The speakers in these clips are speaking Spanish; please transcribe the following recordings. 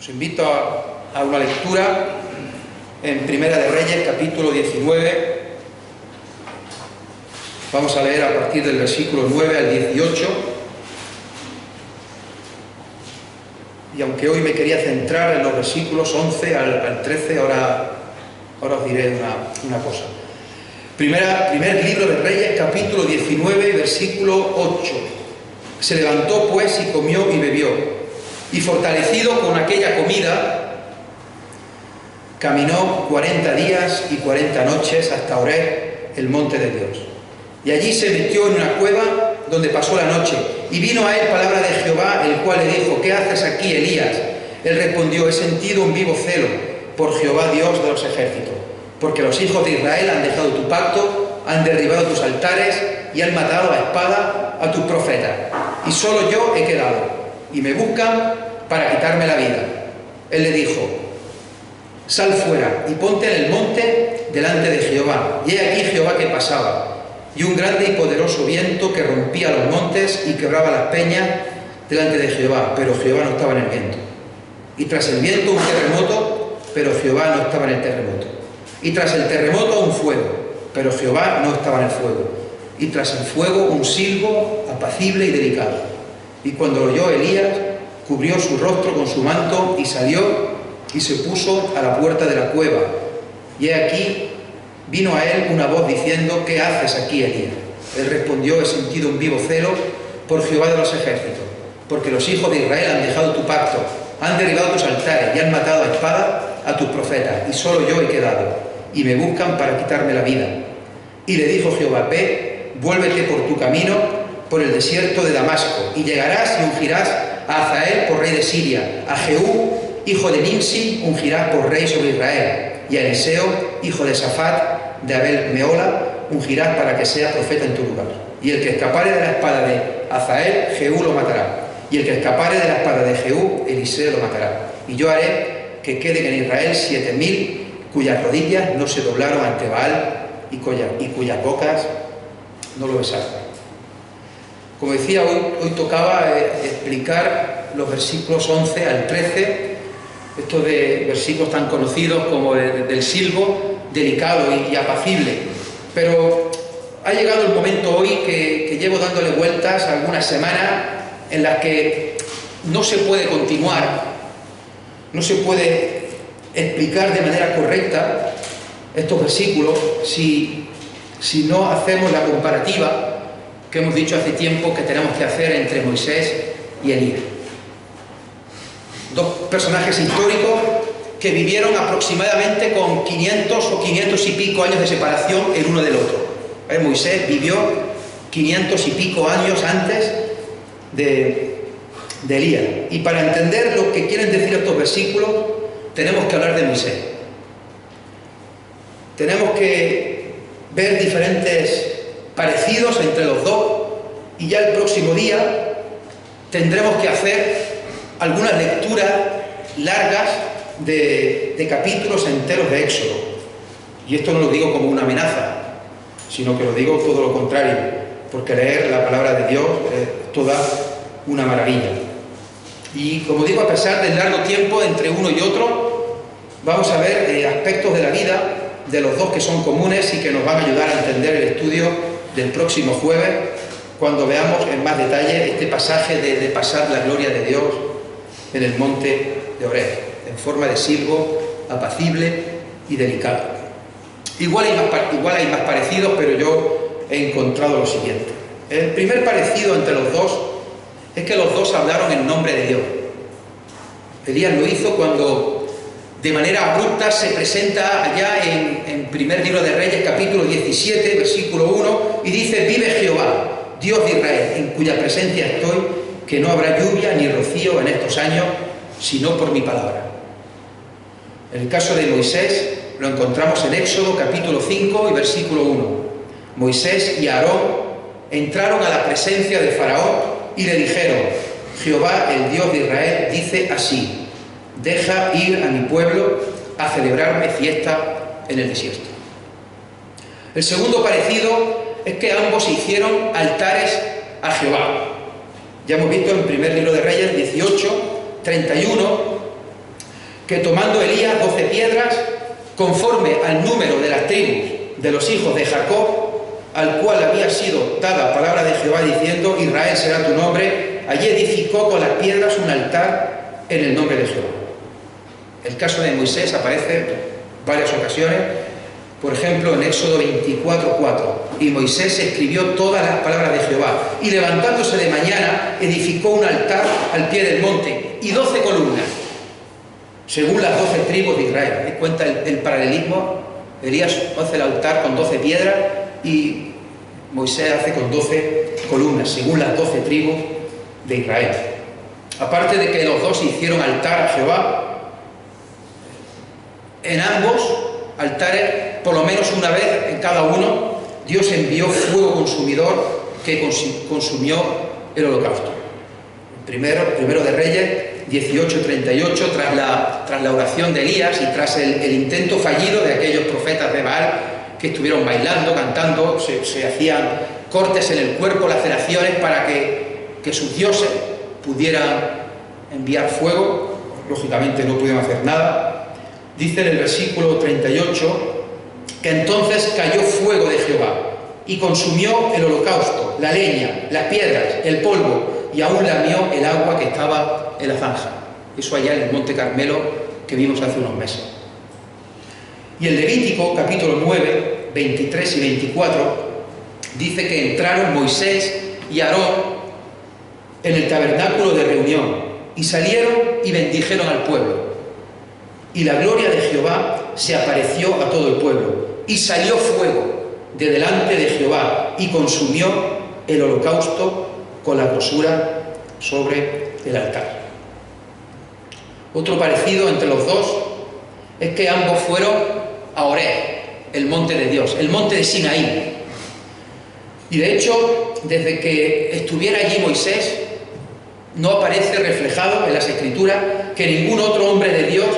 Os invito a una lectura en Primera de Reyes, capítulo 19. Vamos a leer a partir del versículo 9 al 18. Y aunque hoy me quería centrar en los versículos 11 al 13, ahora os diré una cosa. Primer libro de Reyes, capítulo 19, versículo 8. Se levantó pues y comió y bebió, y fortalecido con aquella comida, caminó 40 días y 40 noches hasta Horeb, el monte de Dios. Y allí se metió en una cueva donde pasó la noche. Y vino a él palabra de Jehová, el cual le dijo: ¿qué haces aquí, Elías? Él respondió: he sentido un vivo celo por Jehová Dios de los ejércitos, porque los hijos de Israel han dejado tu pacto, han derribado tus altares y han matado a espada a tus profetas. Y solo yo he quedado, y me buscan para quitarme la vida. Él le dijo: sal fuera y ponte en el monte delante de Jehová. Y he aquí Jehová que pasaba, y un grande y poderoso viento que rompía los montes y quebraba las peñas delante de Jehová, pero Jehová no estaba en el viento. Y tras el viento un terremoto, pero Jehová no estaba en el terremoto. Y tras el terremoto un fuego, pero Jehová no estaba en el fuego. Y tras el fuego un silbo apacible y delicado. Y cuando lo oyó Elías, cubrió su rostro con su manto y salió y se puso a la puerta de la cueva. Y he aquí vino a él una voz diciendo: ¿qué haces aquí, Elías? Él respondió: he sentido un vivo celo por Jehová de los ejércitos, porque los hijos de Israel han dejado tu pacto, han derribado tus altares y han matado a espada a tus profetas, y solo yo he quedado, y me buscan para quitarme la vida. Y le dijo Jehová: ve, vuélvete por tu camino, por el desierto de Damasco, y llegarás y ungirás a Hazael por rey de Siria, a Jehú, hijo de Nimsi, ungirás por rey sobre Israel, y a Eliseo, hijo de Safat, de Abel Meola, ungirás para que sea profeta en tu lugar. Y el que escapare de la espada de Hazael, Jehú lo matará. Y el que escapare de la espada de Jehú, Eliseo lo matará. Y yo haré que queden en Israel 7000 cuyas rodillas no se doblaron ante Baal y cuyas bocas no lo besaron. Como decía, hoy tocaba explicar los versículos 11 al 13, estos de versículos tan conocidos como del silbo delicado y apacible. Pero ha llegado el momento hoy que llevo dándole vueltas algunas semanas en las que no se puede continuar, no se puede explicar de manera correcta estos versículos si no hacemos la comparativa que hemos dicho hace tiempo que tenemos que hacer entre Moisés y Elías. Dos personajes históricos que vivieron aproximadamente con 500 o 500 y pico años de separación el uno del otro. Moisés vivió 500 y pico años antes de Elías. Y para entender lo que quieren decir estos versículos, tenemos que hablar de Moisés. Tenemos que ver diferentes parecidos entre los dos, y ya el próximo día tendremos que hacer algunas lecturas largas de capítulos enteros de Éxodo. Y esto no lo digo como una amenaza, sino que lo digo todo lo contrario, porque leer la palabra de Dios es toda una maravilla. Y como digo, a pesar del largo tiempo entre uno y otro, vamos a ver aspectos de la vida de los dos que son comunes y que nos van a ayudar a entender el estudio del próximo jueves, cuando veamos en más detalle este pasaje de pasar la gloria de Dios en el monte de Horeb, en forma de silbo apacible y delicado. Igual hay más parecidos, pero yo he encontrado lo siguiente. El primer parecido entre los dos es que los dos hablaron en nombre de Dios. Elías lo hizo cuando de manera abrupta se presenta allá en primer libro de Reyes, capítulo 17, versículo 1, y dice: vive Jehová, Dios de Israel, en cuya presencia estoy, que no habrá lluvia ni rocío en estos años, sino por mi palabra. En el caso de Moisés lo encontramos en Éxodo capítulo 5 y versículo 1. Moisés y Aarón entraron a la presencia de Faraón y le dijeron: Jehová, el Dios de Israel, dice así: deja ir a mi pueblo a celebrarme fiesta en el desierto. El segundo parecido es que ambos hicieron altares a Jehová. Ya hemos visto en primer libro de Reyes 18, 31, que tomando Elías 12 piedras, conforme al número de las tribus de los hijos de Jacob, al cual había sido dada palabra de Jehová diciendo, Israel será tu nombre, allí edificó con las piedras un altar en el nombre de Jehová. El caso de Moisés aparece en varias ocasiones, por ejemplo en Éxodo 24:4, y Moisés escribió todas las palabras de Jehová, y levantándose de mañana edificó un altar al pie del monte, y 12 columnas, según las 12 tribus de Israel. ¿Te das cuenta el paralelismo? Elías hace el altar con 12 piedras, y Moisés hace con 12 columnas, según las 12 tribus de Israel. Aparte de que los dos hicieron altar a Jehová, en ambos altares, por lo menos una vez en cada uno, Dios envió fuego consumidor que consumió el holocausto. Primero de Reyes 18:38, tras la oración de Elías y tras el intento fallido de aquellos profetas de Baal que estuvieron bailando, cantando, se hacían cortes en el cuerpo, laceraciones para que sus dioses pudieran enviar fuego. Lógicamente no pudieron hacer nada. Dice en el versículo 38 que entonces cayó fuego de Jehová y consumió el holocausto, la leña, las piedras, el polvo, y aún lamió el agua que estaba en la zanja. Eso allá en el Monte Carmelo que vimos hace unos meses. Y en Levítico, capítulo 9, 23 y 24, dice que entraron Moisés y Aarón en el tabernáculo de reunión y salieron y bendijeron al pueblo. Y la gloria de Jehová se apareció a todo el pueblo, y salió fuego de delante de Jehová y consumió el holocausto con la grosura sobre el altar. Otro parecido entre los dos es que ambos fueron a Horeb, el monte de Dios, el monte de Sinaí. Y de hecho, desde que estuviera allí Moisés, no aparece reflejado en las Escrituras que ningún otro hombre de Dios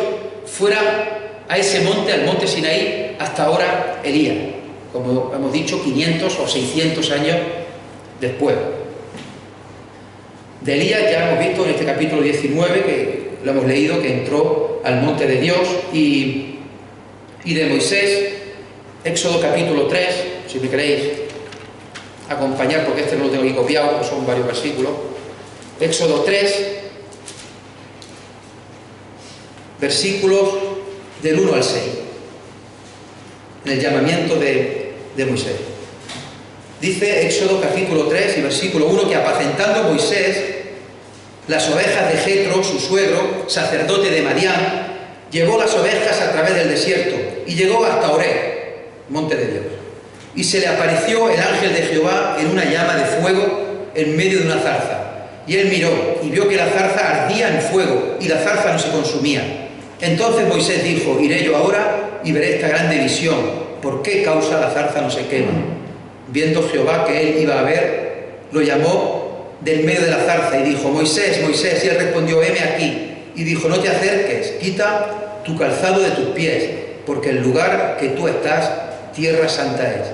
fuera a ese monte, al monte Sinaí, hasta ahora Elías, como hemos dicho, 500 o 600 años después. De Elías ya hemos visto en este capítulo 19, que lo hemos leído, que entró al monte de Dios, y de Moisés, Éxodo capítulo 3, si me queréis acompañar, porque este no lo tengo aquí copiado, son varios versículos. Éxodo 3, versículos del 1 al 6, en el llamamiento de Moisés. Dice Éxodo capítulo 3 y versículo 1 que apacentando Moisés las ovejas de Jetro, su suegro, sacerdote de Madián, llevó las ovejas a través del desierto y llegó hasta Horeb, monte de Dios. Y se le apareció el ángel de Jehová en una llama de fuego en medio de una zarza. Y él miró y vio que la zarza ardía en fuego y la zarza no se consumía. Entonces Moisés dijo, iré yo ahora y veré esta grande visión. ¿Por qué causa la zarza no se quema? Viendo Jehová que él iba a ver, lo llamó del medio de la zarza y dijo, Moisés, Moisés, y él respondió, heme aquí. Y dijo, no te acerques, quita tu calzado de tus pies, porque el lugar que tú estás, tierra santa es.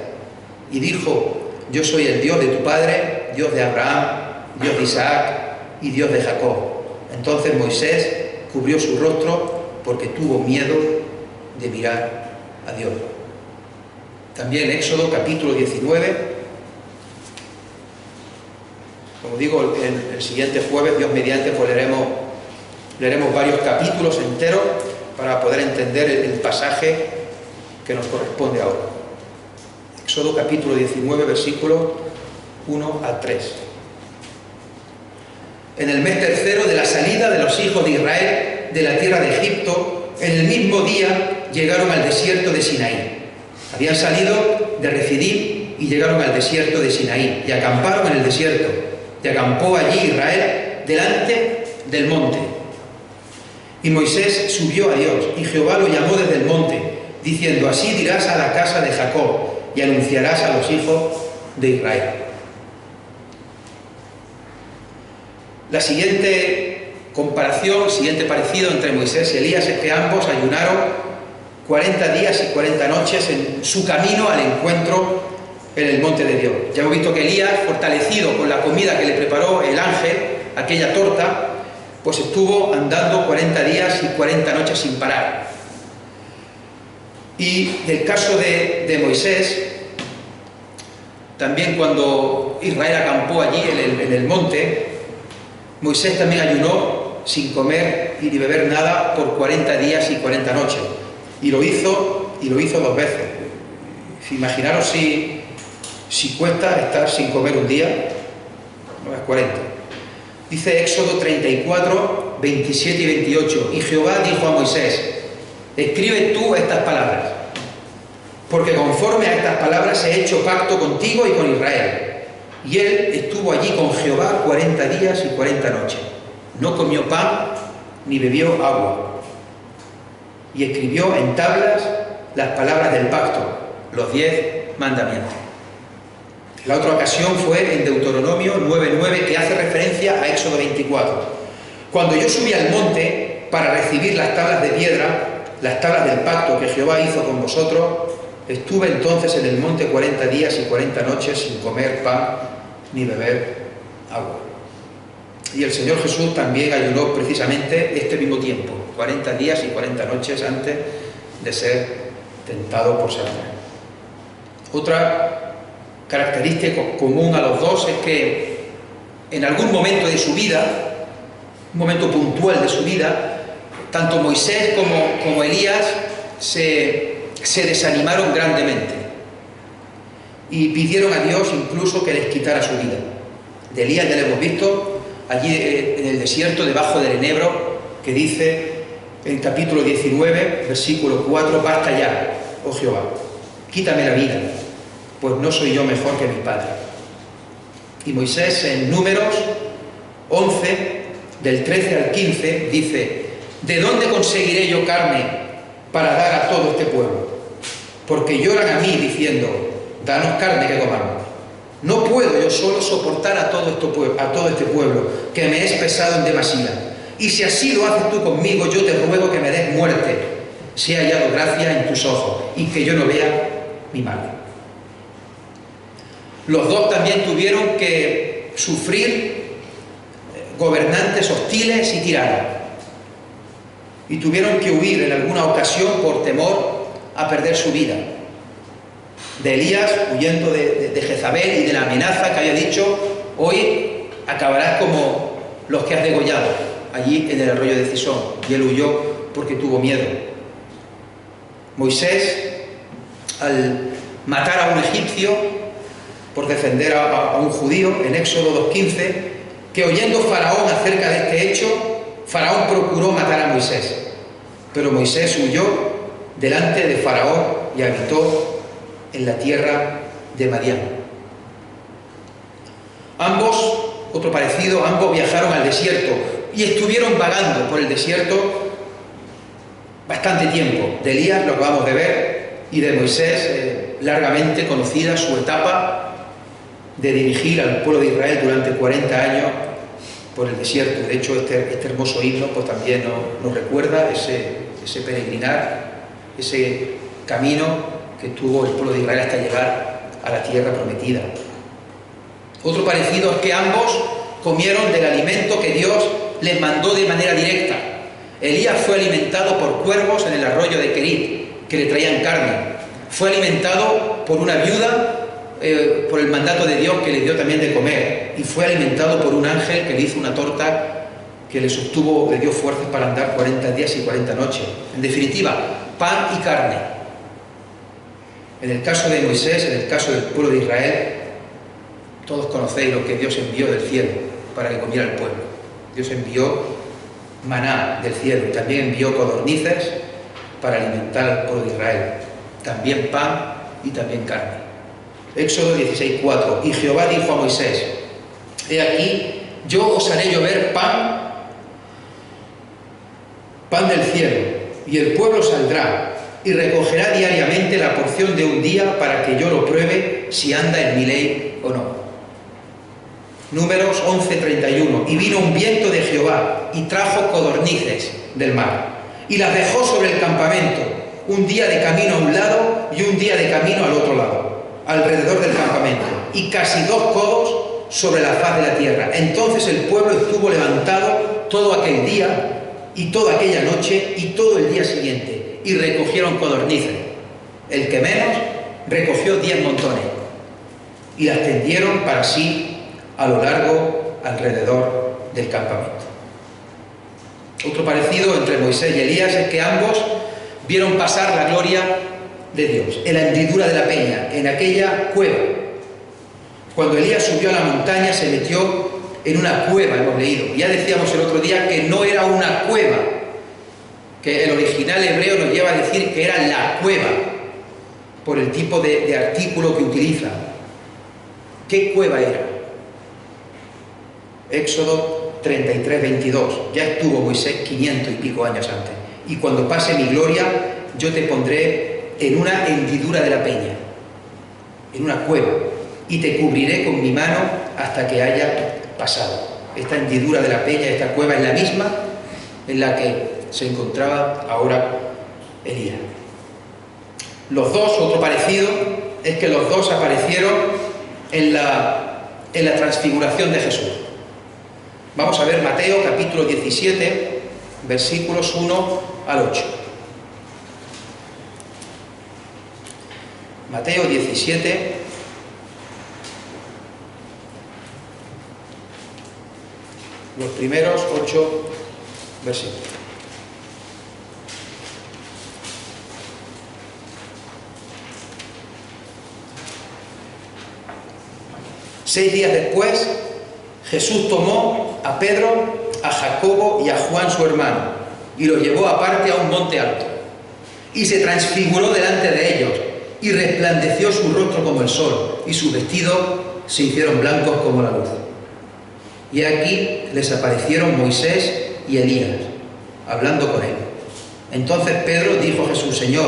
Y dijo, yo soy el Dios de tu padre, Dios de Abraham, Dios de Isaac y Dios de Jacob. Entonces Moisés cubrió su rostro porque tuvo miedo de mirar a Dios. También Éxodo capítulo 19. Como digo, el siguiente jueves, Dios mediante, pues leeremos varios capítulos enteros para poder entender el pasaje que nos corresponde ahora. Éxodo capítulo 19, versículos 1 a 3. En el mes tercero de la salida de los hijos de Israel de la tierra de Egipto, en el mismo día llegaron al desierto de Sinaí. Habían salido de Refidim y llegaron al desierto de Sinaí y acamparon en el desierto. Y acampó allí Israel delante del monte. Y Moisés subió a Dios y Jehová lo llamó desde el monte, diciendo, así dirás a la casa de Jacob y anunciarás a los hijos de Israel. La siguiente comparación, el siguiente parecido entre Moisés y Elías es que ambos ayunaron 40 días y 40 noches en su camino al encuentro en el monte de Dios. Ya hemos visto que Elías, fortalecido con la comida que le preparó el ángel, aquella torta, pues estuvo andando 40 días y 40 noches sin parar. Y del caso de Moisés, también cuando Israel acampó allí en el monte, Moisés también ayunó sin comer y ni beber nada por 40 días y 40 noches. Y lo hizo 2 veces. Imaginaros si cuesta estar sin comer un día, no es 40. Dice Éxodo 34, 27 y 28. Y Jehová dijo a Moisés: escribe tú estas palabras, porque conforme a estas palabras he hecho pacto contigo y con Israel. Y él estuvo allí con Jehová 40 días y 40 noches. No comió pan ni bebió agua. Y escribió en tablas las palabras del pacto, los 10 mandamientos. La otra ocasión fue en Deuteronomio 9:9, que hace referencia a Éxodo 24. Cuando yo subí al monte para recibir las tablas de piedra, las tablas del pacto que Jehová hizo con vosotros, estuve entonces en el monte 40 días y 40 noches sin comer pan ni beber agua. Y el Señor Jesús también ayunó precisamente este mismo tiempo, 40 días y 40 noches antes de ser tentado por Satanás. Otra característica común a los dos es que en algún momento de su vida, un momento puntual de su vida, tanto Moisés como Elías se desanimaron grandemente y pidieron a Dios incluso que les quitara su vida. De Elías ya lo hemos visto allí en el desierto, debajo del enebro, que dice en capítulo 19, versículo 4: basta ya, oh Jehová, quítame la vida, pues no soy yo mejor que mi padre. Y Moisés en Números 11, del 13 al 15, dice: ¿de dónde conseguiré yo carne para dar a todo este pueblo? Porque lloran a mí diciendo: danos carne que comamos. No puedo yo solo soportar a todo este pueblo, que me es pesado en demasía. Y si así lo haces tú conmigo, yo te ruego que me des muerte, si he hallado gracia en tus ojos, y que yo no vea mi mal. Los dos también tuvieron que sufrir gobernantes hostiles y tiranos, y tuvieron que huir en alguna ocasión por temor a perder su vida. De Elías huyendo de Jezabel y de la amenaza que había dicho: hoy acabarás como los que has degollado allí en el arroyo de Cisón. Y él huyó porque tuvo miedo. Moisés, al matar a un egipcio por defender a un judío, en Éxodo 2:15, que oyendo Faraón acerca de este hecho, Faraón procuró matar a Moisés, pero Moisés huyó delante de Faraón y habitó en la tierra de Madián. Ambos, otro parecido, ambos viajaron al desierto y estuvieron vagando por el desierto bastante tiempo. De Elías lo acabamos de ver, y de Moisés largamente conocida su etapa de dirigir al pueblo de Israel durante 40 años por el desierto. De hecho, este hermoso himno pues también nos recuerda ese peregrinar, ese camino que tuvo el pueblo de Israel hasta llegar a la tierra prometida. Otro parecido es que ambos comieron del alimento que Dios les mandó de manera directa. Elías fue alimentado por cuervos en el arroyo de Querit, que le traían carne. Fue alimentado por una viuda, por el mandato de Dios que le dio también de comer. Y fue alimentado por un ángel que le hizo una torta que le sostuvo, le dio fuerzas para andar 40 días y 40 noches. En definitiva, pan y carne. En el caso de Moisés, en el caso del pueblo de Israel, todos conocéis lo que Dios envió del cielo para que comiera el pueblo. Dios envió maná del cielo y también envió codornices para alimentar al pueblo de Israel. También pan y también carne. Éxodo 16:4. Y Jehová dijo a Moisés: he aquí, yo os haré llover pan del cielo, y el pueblo saldrá y recogerá diariamente la porción de un día para que yo lo pruebe si anda en mi ley o no. Números 11:31. Y vino un viento de Jehová y trajo codornices del mar y las dejó sobre el campamento, un día de camino a un lado y un día de camino al otro lado, alrededor del campamento, y casi 2 codos sobre la faz de la tierra. Entonces el pueblo estuvo levantado todo aquel día y toda aquella noche y todo el día siguiente, y recogieron codornices. El que menos recogió 10 montones, y las tendieron para sí a lo largo alrededor del campamento. Otro parecido entre Moisés y Elías es que ambos vieron pasar la gloria de Dios en la hendidura de la peña, en aquella cueva. Cuando Elías subió a la montaña se metió en una cueva, hemos leído. Ya decíamos el otro día que no era una cueva, que el original hebreo nos lleva a decir que era la cueva, por el tipo de artículo que utiliza. ¿Qué cueva era? Éxodo 33, 22. Ya estuvo Moisés 500 y pico años antes. Y cuando pase mi gloria, yo te pondré en una hendidura de la peña, en una cueva, y te cubriré con mi mano hasta que haya pasado. Esta hendidura de la peña, esta cueva, es la misma en la que se encontraba ahora Elías. Los dos, otro parecido, es que los dos aparecieron en la transfiguración de Jesús. Vamos a ver Mateo capítulo 17, versículos 1 al 8. Mateo 17, los primeros 8 versículos. Seis días después, Jesús tomó a Pedro, a Jacobo y a Juan su hermano, y los llevó aparte a un monte alto, y se transfiguró delante de ellos, y resplandeció su rostro como el sol, y sus vestidos se hicieron blancos como la luz. Y aquí les aparecieron Moisés y Elías, hablando con él. Entonces Pedro dijo a Jesús: Señor,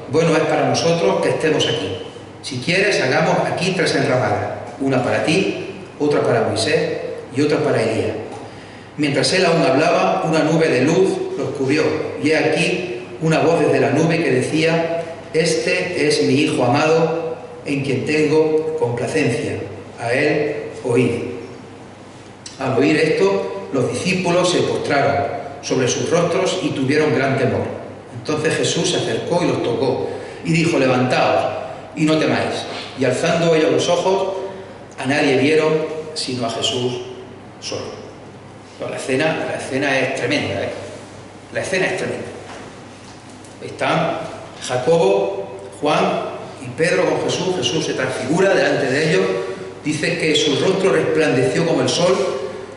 bueno es para nosotros que estemos aquí. Si quieres, hagamos aquí 3 enramadas, una para ti, otra para Moisés y otra para Elías. Mientras él aún hablaba, una nube de luz los cubrió, y he aquí una voz desde la nube que decía: Este es mi Hijo amado, en quien tengo complacencia, a él oíd. Al oír esto, los discípulos se postraron sobre sus rostros y tuvieron gran temor. Entonces Jesús se acercó y los tocó, y dijo: Levantaos y no temáis. Y alzando ellos los ojos, a nadie vieron sino a Jesús solo. Pero la escena es tremenda, ¿eh? La escena es tremenda. Están Jacobo, Juan y Pedro con Jesús. Jesús se transfigura delante de ellos. Dice que su rostro resplandeció como el sol,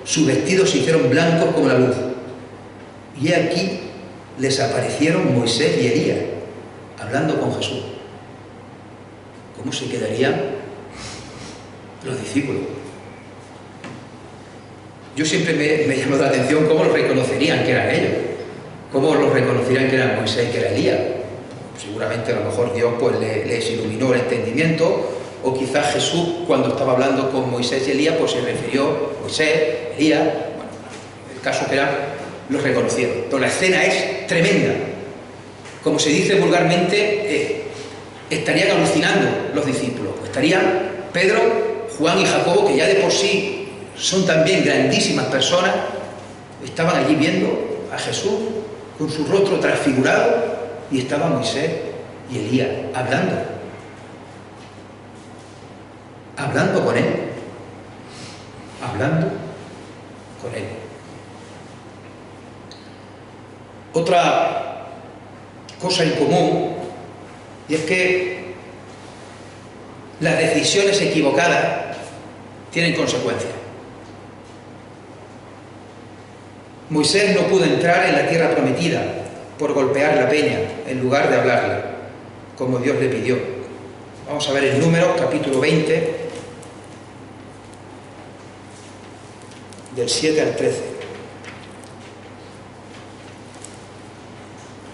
sus vestidos se hicieron blancos como la luz. Y aquí les aparecieron Moisés y Elías, hablando con Jesús. ¿Cómo se quedarían los discípulos? Yo siempre me llamó la atención cómo los reconocerían que eran ellos, cómo los reconocerían que eran Moisés y que era Elías. Seguramente a lo mejor Dios pues les iluminó el entendimiento, o quizás Jesús, cuando estaba hablando con Moisés y Elías, pues se refirió a Moisés, Elías. Bueno, el caso que era, los reconocieron. Pero la escena es tremenda. Como se dice vulgarmente, estarían alucinando los discípulos. Estarían Pedro, Juan y Jacobo, que ya de por sí son también grandísimas personas, estaban allí viendo a Jesús con su rostro transfigurado, y estaba Moisés y Elías hablando con él, Otra cosa en común, y es que las decisiones equivocadas tienen consecuencias. Moisés no pudo entrar en la tierra prometida por golpear la peña en lugar de hablarle, como Dios le pidió. Vamos a ver en Números capítulo 20, del 7 al 13.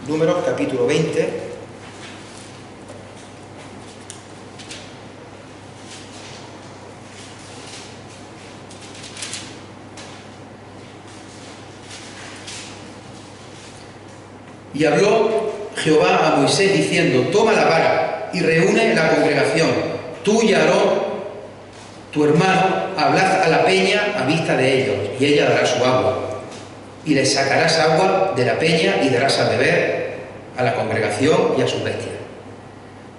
Números capítulo 20, y habló Jehová a Moisés diciendo: Toma la vara y reúne la congregación, tú y Aarón, tu hermano, hablad a la peña a vista de ellos, y ella dará su agua. y les sacarás agua de la peña y darás a beber a la congregación y a sus bestias.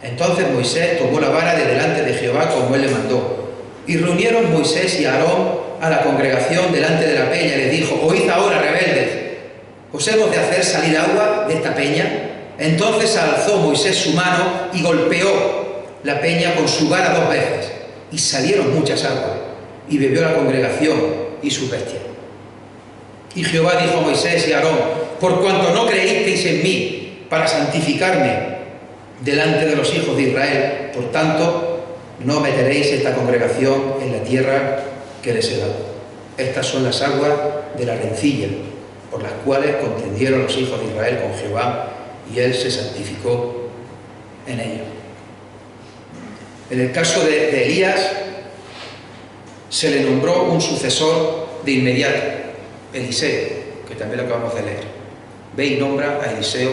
Entonces Moisés tomó la vara de delante de Jehová como él le mandó, y reunieron Moisés y Aarón a la congregación delante de la peña y les dijo: oíd ahora, rebeldes, ¿os hemos de hacer salir agua de esta peña? Entonces alzó Moisés su mano y golpeó la peña con su vara 2 veces, y salieron muchas aguas, y bebió la congregación y sus bestias. Y Jehová dijo a Moisés y a Aarón: por cuanto no creísteis en mí para santificarme delante de los hijos de Israel, por tanto, no meteréis esta congregación en la tierra que les he dado. Estas son las aguas de la rencilla, por las cuales contendieron los hijos de Israel con Jehová, y él se santificó en ello. En el caso de Elías, se le nombró un sucesor de inmediato, Eliseo, que también lo acabamos de leer. Ve y nombra a Eliseo,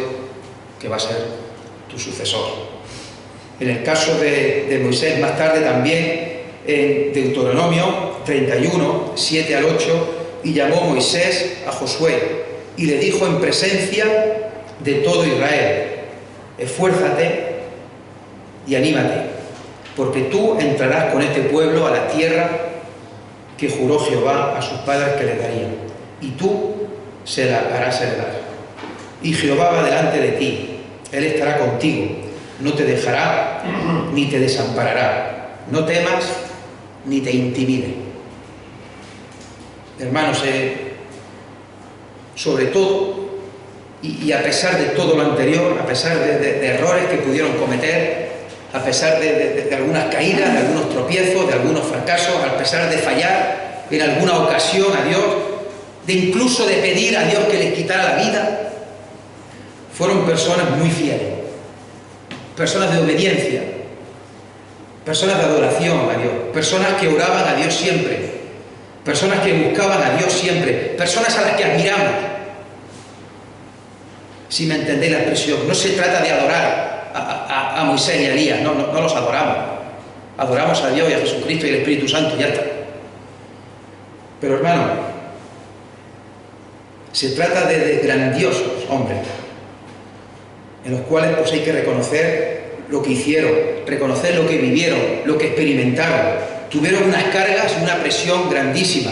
que va a ser tu sucesor. En el caso de Moisés, más tarde también, en Deuteronomio 31, 7 al 8, y llamó Moisés a Josué, y le dijo en presencia de todo Israel: esfuérzate y anímate, porque tú entrarás con este pueblo a la tierra que juró Jehová a sus padres que les daría, y tú se la harás heredar. Y Jehová va delante de ti, él estará contigo, no te dejará ni te desamparará, no temas ni te intimide. Hermanos, sobre todo, y a pesar de todo lo anterior, a pesar de errores que pudieron cometer, a pesar de algunas caídas, de algunos tropiezos, de algunos fracasos, a pesar de fallar en alguna ocasión a Dios, de incluso de pedir a Dios que les quitara la vida, fueron personas muy fieles, personas de obediencia, personas de adoración a Dios, personas que oraban a Dios siempre, personas que buscaban a Dios siempre, personas a las que admiramos. Si me entendéis la expresión, no se trata de adorar a Moisés y a Elías, no los adoramos. Adoramos a Dios y a Jesucristo y al Espíritu Santo, ya está. Pero hermano, se trata de grandiosos hombres, en los cuales pues hay que reconocer lo que hicieron, reconocer lo que vivieron, lo que experimentaron. Tuvieron unas cargas y una presión grandísima,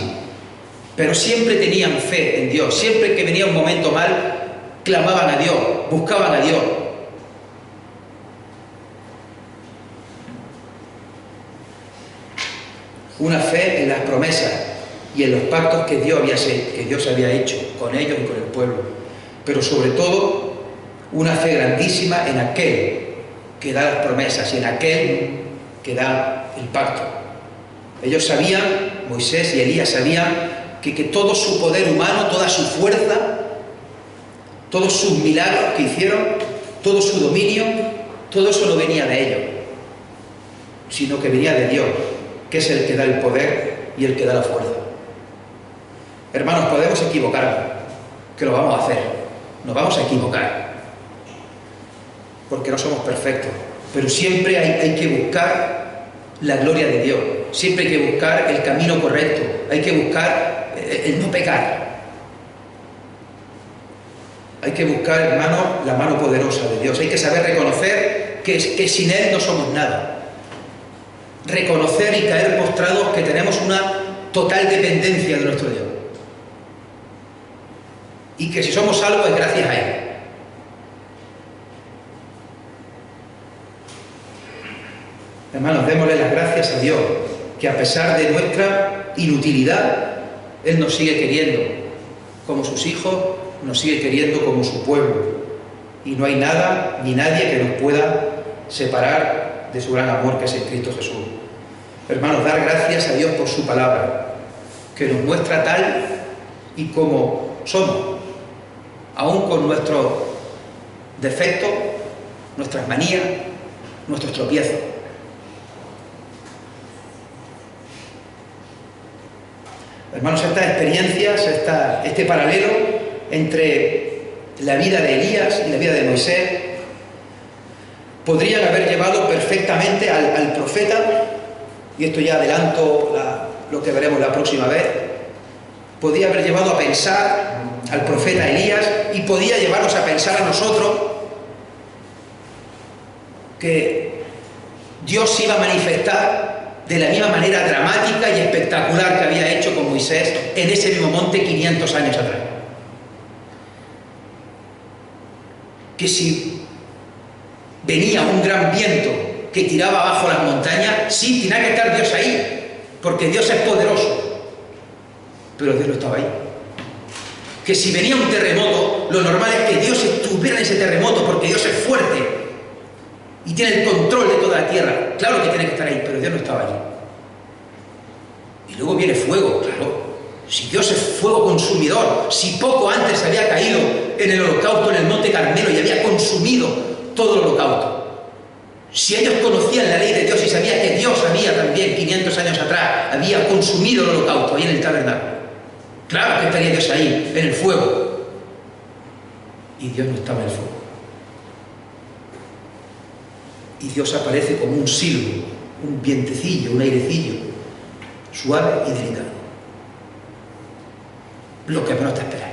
pero siempre tenían fe en Dios. Siempre que venía un momento mal, clamaban a Dios, buscaban a Dios. Una fe en las promesas y en los pactos que Dios había hecho con ellos y con el pueblo, pero sobre todo una fe grandísima en aquel que da las promesas y en aquel que da el pacto. Ellos sabían, Moisés y Elías sabían que todo su poder humano, toda su fuerza, todos sus milagros que hicieron, todo su dominio, todo eso no venía de ellos, sino que venía de Dios, que es el que da el poder y el que da la fuerza. Hermanos, podemos equivocarnos, que lo vamos a hacer, nos vamos a equivocar, porque no somos perfectos, pero siempre hay que buscar la gloria de Dios, siempre hay que buscar el camino correcto, hay que buscar el no pecar. Hay que buscar, hermano, la mano poderosa de Dios. Hay que saber reconocer que sin Él no somos nada. Reconocer y caer postrados que tenemos una total dependencia de nuestro Dios. Y que si somos salvos es gracias a Él. Hermanos, démosle las gracias a Dios, que a pesar de nuestra inutilidad, Él nos sigue queriendo como sus hijos, nos sigue queriendo como su pueblo, y no hay nada ni nadie que nos pueda separar de su gran amor que es en Cristo Jesús. Hermanos, dar gracias a Dios por su palabra, que nos muestra tal y como somos, aún con nuestros defectos, nuestras manías, nuestros tropiezos. Hermanos, estas experiencias, este paralelo entre la vida de Elías y la vida de Moisés podrían haber llevado perfectamente al profeta, y esto ya adelanto lo que veremos la próxima vez, podría haber llevado a pensar al profeta Elías, y podía llevarnos a pensar a nosotros que Dios se iba a manifestar de la misma manera dramática y espectacular que había hecho con Moisés en ese mismo monte 500 años atrás. Que si venía un gran viento que tiraba abajo las montañas, sí, tenía que estar Dios ahí, porque Dios es poderoso, pero Dios no estaba ahí. Que si venía un terremoto, lo normal es que Dios estuviera en ese terremoto, porque Dios es fuerte y tiene el control de toda la tierra. Claro que tiene que estar ahí, pero Dios no estaba allí. Y luego viene fuego, claro. Si Dios es fuego consumidor, si poco antes había caído en el holocausto en el monte Carmelo y había consumido todo el holocausto, si ellos conocían la ley de Dios y sabían que Dios había también 500 años atrás, había consumido el holocausto ahí en el tabernáculo, claro que estaría Dios ahí, en el fuego. Y Dios no estaba en el fuego. Y Dios aparece como un silbo, un vientecillo, un airecillo, suave y delicado. Lo que menos te esperas.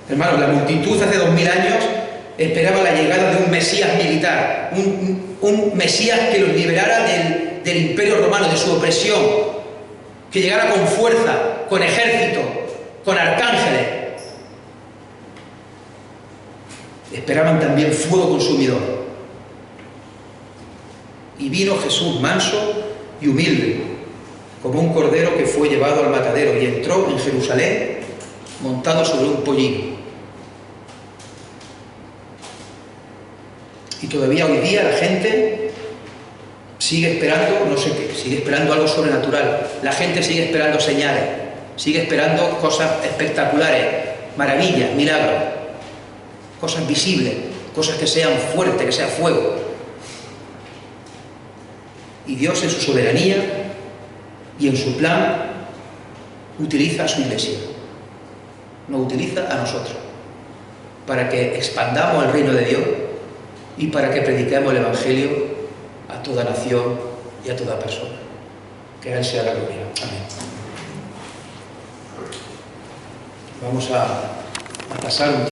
Hermanos, la multitud hace 2000 años esperaba la llegada de un Mesías militar, un Mesías que los liberara del Imperio Romano, de su opresión, que llegara con fuerza, con ejército, con arcángeles. Esperaban también fuego consumidor. Y vino Jesús manso y humilde, como un cordero que fue llevado al matadero, y entró en Jerusalén montado sobre un pollino. Y todavía hoy día la gente sigue esperando no sé qué, sigue esperando algo sobrenatural. La gente sigue esperando señales, sigue esperando cosas espectaculares, maravillas, milagros, cosas visibles, cosas que sean fuertes, que sea fuego. Y Dios en su soberanía y en su plan utiliza a su iglesia, nos utiliza a nosotros para que expandamos el reino de Dios y para que prediquemos el Evangelio a toda nación y a toda persona. Que a Él sea la gloria. Amén. Vamos a pasar un